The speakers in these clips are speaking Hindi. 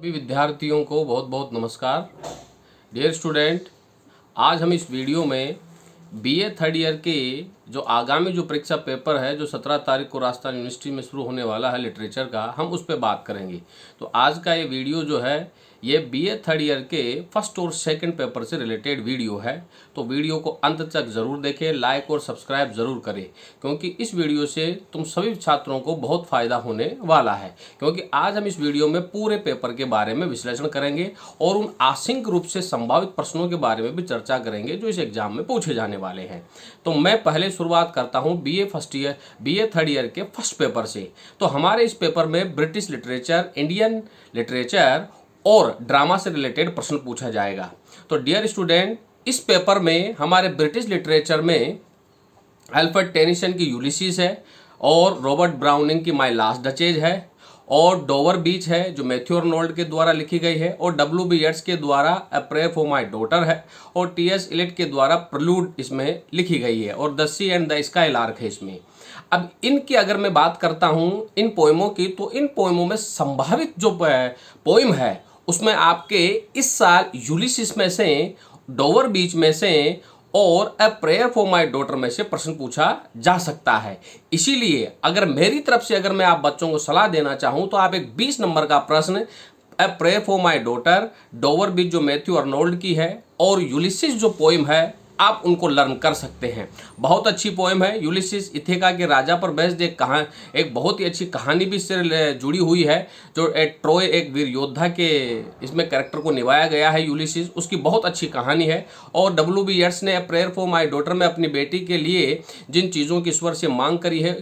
सभी विद्यार्थियों को बहुत बहुत नमस्कार। डियर स्टूडेंट, आज हम इस वीडियो में बीए थर्ड ईयर के जो आगामी जो परीक्षा पेपर है जो 17 तारीख को राजस्थान यूनिवर्सिटी में शुरू होने वाला है लिटरेचर का, हम उस पर बात करेंगे। तो आज का ये वीडियो जो है ये बीए थर्ड ईयर के फर्स्ट और सेकंड पेपर से रिलेटेड वीडियो है। तो वीडियो को अंत तक ज़रूर देखें, लाइक और सब्सक्राइब ज़रूर करें, क्योंकि इस वीडियो से तुम सभी छात्रों को बहुत फ़ायदा होने वाला है। क्योंकि आज हम इस वीडियो में पूरे पेपर के बारे में विश्लेषण करेंगे और उन आंशिक रूप से संभावित प्रश्नों के बारे में भी चर्चा करेंगे जो इस एग्जाम में पूछे जाने वाले हैं। तो मैं पहले शुरुआत करता हूँ बीए थर्ड ईयर के फर्स्ट पेपर से। तो हमारे इस पेपर में ब्रिटिश लिटरेचर, इंडियन लिटरेचर और ड्रामा से रिलेटेड प्रश्न पूछा जाएगा। तो डियर स्टूडेंट, इस पेपर में हमारे ब्रिटिश लिटरेचर में अल्फ्रेड टेनिसन की यूलिसिस है और रॉबर्ट ब्राउनिंग की माय लास्ट डचेज है और डोवर बीच है जो मैथ्यू आर्नोल्ड के द्वारा लिखी गई है और W.B. येट्स के द्वारा अ प्रेयर फॉर माय डॉटर है और T.S. इलियट के द्वारा प्रेलूड इसमें लिखी गई है और the sea and the skylark है इसमें। अब इनकी अगर मैं बात करता हूँ इन पोएमों की, तो इन पोएमों में संभावित जो पोएम है उसमें आपके इस साल यूलिसिस में से, डोवर बीच में से और अ प्रेयर फॉर माय डॉटर में से प्रश्न पूछा जा सकता है। इसीलिए अगर मेरी तरफ से अगर मैं आप बच्चों को सलाह देना चाहूँ तो आप एक 20 नंबर का प्रश्न a prayer for my daughter, Dover beach जो मैथ्यू आर्नोल्ड की है और यूलिसिस जो पोएम है आप उनको लर्न कर सकते हैं। बहुत अच्छी पोएम है यूलिसिस। इथेका के राजा पर बेस्ड एक बहुत ही अच्छी कहानी भी इससे जुड़ी हुई है जो ट्रोय एक वीर योद्धा के इसमें कैरेक्टर को निभाया गया है यूलिसिस, उसकी बहुत अच्छी कहानी है। और W.B. येट्स ने प्रेयर फॉर माय डॉटर में अपनी बेटी के लिए जिन चीज़ों की ईश्वर से मांग करी है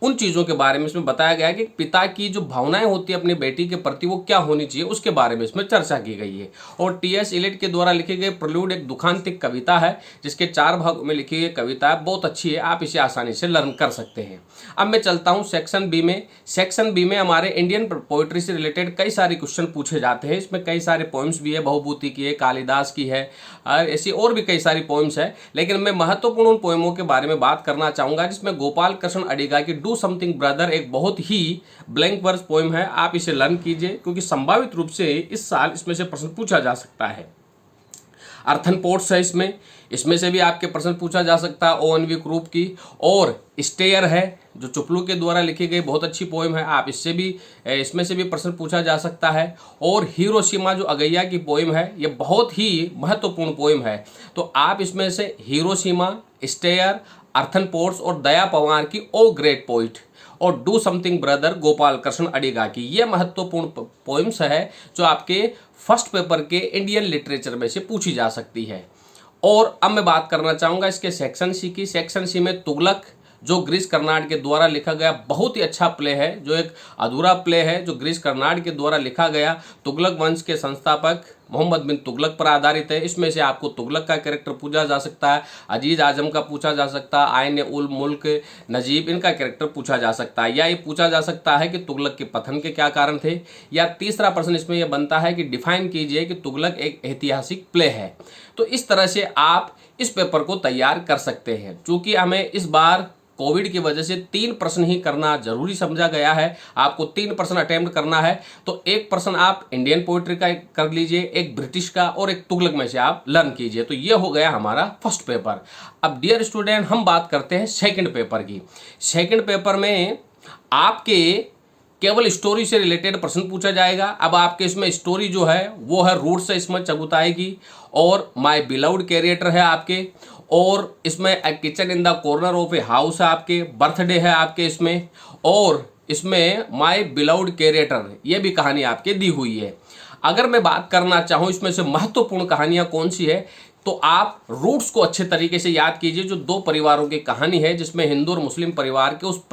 उन चीज़ों के बारे में इसमें बताया गया है कि पिता की जो भावनाएं होती है अपनी बेटी के प्रति वो क्या होनी चाहिए उसके बारे में इसमें चर्चा की गई है। और T.S. इलियट के द्वारा लिखी गई प्रेलूड एक दुखांतिक कविता है जिसके 4 भागों में लिखी गई कविता है, बहुत अच्छी है, आप इसे आसानी से लर्न कर सकते हैं। अब मैं चलता हूँ सेक्शन बी में। सेक्शन बी में हमारे इंडियन पोइट्री से रिलेटेड कई सारे क्वेश्चन पूछे जाते हैं। इसमें कई सारे पोइम्स भी है, बहुभूति की है, कालिदास की है, ऐसी और भी कई सारी पोइम्स है। लेकिन मैं महत्वपूर्ण उन पोइमों के बारे में बात करना चाहूँगा जिसमें गोपाल कृष्ण अडिगा की डू समथिंग ब्रदर एक बहुत ही ब्लैंक वर्स पोएम है, आप इसे लर्न कीजिए क्योंकि संभावित रूप से इस साल इसमें से प्रश्न पूछा जा सकता है। अर्थन पोर्ट्स है इसमें से भी आपके प्रश्न पूछा जा सकता है ONV ग्रुप की। और स्टेयर है जो चुपलू के द्वारा लिखी गई बहुत अच्छी पोएम है, आप इसमें से भी प्रश्न पूछा जा सकता है। और हिरोशिमा जो अगैया की पोएम है ये बहुत ही महत्वपूर्ण पोएम है, तो आप इसमें से हिरोशिमा, स्टेयर, अर्थन पोर्ट्स और दया पवार की ओ ग्रेट पोइट और do something brother Gopal Krishna Adiga की ये महत्वपूर्ण पोइम्स है जो आपके फर्स्ट पेपर के इंडियन लिटरेचर में से पूछी जा सकती है। और अब मैं बात करना चाहूँगा इसके सेक्शन सी की। सेक्शन सी में तुगलक जो गिरीश कर्नाड के द्वारा लिखा गया बहुत ही अच्छा प्ले है, जो एक अधूरा प्ले है जो गिरीश कर्नाड के द्वारा लिखा गया, तुगलक वंश के संस्थापक मोहम्मद बिन तुगलक पर आधारित है। इसमें से आपको तुगलक का कैरेक्टर पूछा जा सकता है, अजीज आजम का पूछा जा सकता है, आइन उल मुल्क नजीब इनका कैरेक्टर पूछा जा सकता है, या ये पूछा जा सकता है कि तुगलक के पतन के क्या कारण थे। या तीसरा प्रश्न इसमें यह बनता है कि डिफाइन कीजिए कि तुगलक एक ऐतिहासिक प्ले है। तो इस तरह से आप इस पेपर को तैयार कर सकते हैं। चूँकि हमें इस बार कोविड की वजह से 3 प्रश्न ही करना जरूरी समझा गया है, आपको 3 प्रश्न अटेम्प्ट करना है, तो एक प्रश्न आप इंडियन पोइट्री का कर लीजिए, एक ब्रिटिश का और एक तुगलक में से आप लर्न कीजिए। तो ये हो गया हमारा फर्स्ट पेपर। अब डियर स्टूडेंट, हम बात करते हैं सेकंड पेपर की। सेकंड पेपर में आपके केवल स्टोरी से रिलेटेड प्रश्न पूछा जाएगा। अब आपके इसमें स्टोरी जो है वो है रूट्स है इसमें चबुताई की, और माय बिलव्ड कैरेक्टर है आपके, और इसमें a kitchen in the corner of a house है आपके, बर्थडे है आपके इसमें, और इसमें माय बिलव्ड कैरेक्टर ये भी कहानी आपके दी हुई है। अगर मैं बात करना चाहूँ इसमें से महत्वपूर्ण कहानियाँ कौन सी है, तो आप रूट्स को अच्छे तरीके से याद कीजिए, जो 2 परिवारों की कहानी है जिसमें हिंदू और मुस्लिम परिवार के उस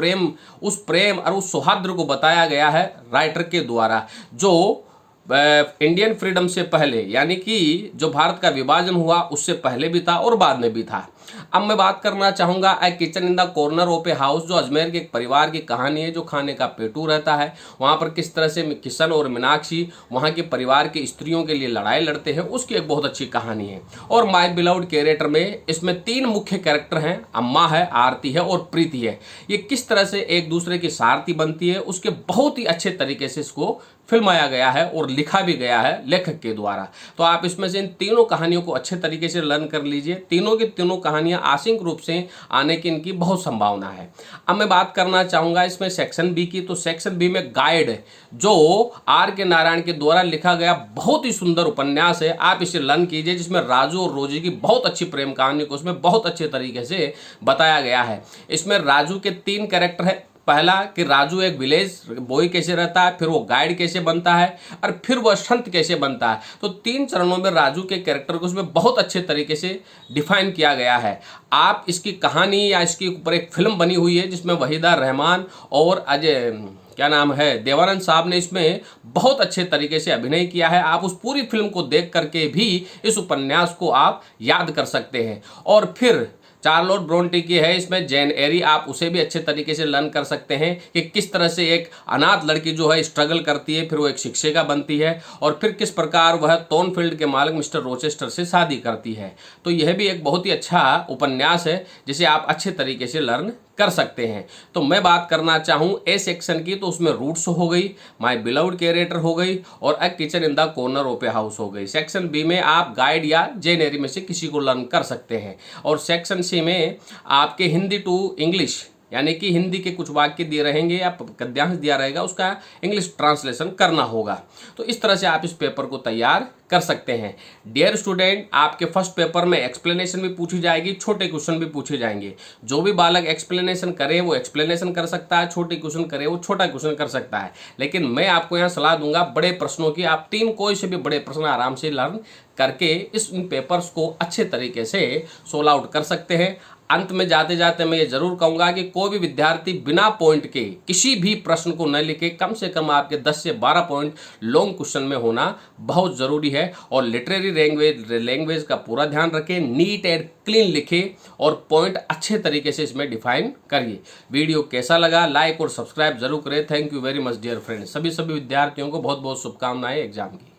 प्रेम और उस सौहार्द को बताया गया है राइटर के द्वारा, जो इंडियन फ्रीडम से पहले यानी कि जो भारत का विभाजन हुआ उससे पहले भी था और बाद में भी था। अब मैं बात करना चाहूँगा a kitchen in the corner of a house, जो अजमेर के एक परिवार की कहानी है जो खाने का पेटू रहता है, वहाँ पर किस तरह से किशन और मीनाक्षी वहाँ के परिवार की स्त्रियों के लिए लड़ाई लड़ते हैं, उसकी एक बहुत अच्छी कहानी है। और माय बिलव्ड कैरेक्टर में इसमें 3 मुख्य कैरेक्टर हैं, अम्मा है, आरती है और प्रीति है। ये किस तरह से एक दूसरे की सारथी बनती है उसके बहुत ही अच्छे तरीके से इसको फिल्माया गया है और लिखा भी गया है लेखक के द्वारा। तो आप इसमें से इन तीनों कहानियों को अच्छे तरीके से लर्न कर लीजिए। तीनों की तीनों कहानियां आंशिक रूप से आने की इनकी बहुत संभावना है। अब मैं बात करना चाहूँगा इसमें सेक्शन बी की। तो सेक्शन बी में गाइड, जो आर के नारायण के द्वारा लिखा गया बहुत ही सुंदर उपन्यास है, आप इसे लर्न कीजिए, जिसमें राजू और रोजी की बहुत अच्छी प्रेम कहानी को उसमें बहुत अच्छे तरीके से बताया गया है। इसमें राजू के 3 कैरेक्टर है। पहला कि राजू एक विलेज बॉय कैसे रहता है, फिर वो गाइड कैसे बनता है, और फिर वो संत कैसे बनता है। तो 3 चरणों में राजू के कैरेक्टर को उसमें बहुत अच्छे तरीके से डिफाइन किया गया है। आप इसकी कहानी या इसके ऊपर एक फिल्म बनी हुई है जिसमें वहीदा रहमान और अजय क्या नाम है देवानंद साहब ने इसमें बहुत अच्छे तरीके से अभिनय किया है। आप उस पूरी फिल्म को देख करके भी इस उपन्यास को आप याद कर सकते हैं। और फिर चार्लोट ब्रोंटे की है इसमें जैन एरी, आप उसे भी अच्छे तरीके से लर्न कर सकते हैं कि किस तरह से एक अनाथ लड़की जो है स्ट्रगल करती है, फिर वो एक शिक्षिका बनती है, और फिर किस प्रकार वह टोनफील्ड के मालिक मिस्टर रोचेस्टर से शादी करती है। तो यह भी एक बहुत ही अच्छा उपन्यास है जिसे आप अच्छे तरीके से लर्न कर सकते हैं। तो मैं बात करना चाहूँ ए सेक्शन की, तो उसमें रूट्स हो गई, माय बिलव्ड कैरेक्टर हो गई, और अ kitchen in the corner of a house हो गई। सेक्शन बी में आप गाइड या जैन एरी में से किसी को लर्न कर सकते हैं। और सेक्शन सी में आपके हिंदी टू इंग्लिश, यानी कि हिंदी के कुछ वाक्य दिए रहेंगे या गद्यांश दिया रहेगा, उसका इंग्लिश ट्रांसलेशन करना होगा। तो इस तरह से आप इस पेपर को तैयार कर सकते हैं। डियर स्टूडेंट, आपके फर्स्ट पेपर में एक्सप्लेनेशन भी पूछी जाएगी, छोटे क्वेश्चन भी पूछे जाएंगे। जो भी बालक एक्सप्लेनेशन करे वो एक्सप्लेनेशन कर सकता है, छोटे क्वेश्चन करे वो छोटा क्वेश्चन कर सकता है। लेकिन मैं आपको यहाँ सलाह दूंगा बड़े प्रश्नों की। आप 3 कोई से भी बड़े प्रश्न आराम से लर्न करके इन पेपर्स को अच्छे तरीके से सोल्व आउट कर सकते हैं। अंत में जाते जाते मैं ये जरूर कहूँगा कि कोई भी विद्यार्थी बिना पॉइंट के किसी भी प्रश्न को न लिखे, कम से कम आपके 10 से 12 पॉइंट लॉन्ग क्वेश्चन में होना बहुत ज़रूरी है। और लिटरेरी लैंग्वेज का पूरा ध्यान रखें, नीट एंड क्लीन लिखें और पॉइंट अच्छे तरीके से इसमें डिफाइन करिए। वीडियो कैसा लगा लाइक और सब्सक्राइब जरूर करें। Thank you very much dear friends. सभी विद्यार्थियों को बहुत बहुत शुभकामनाएं एग्जाम की।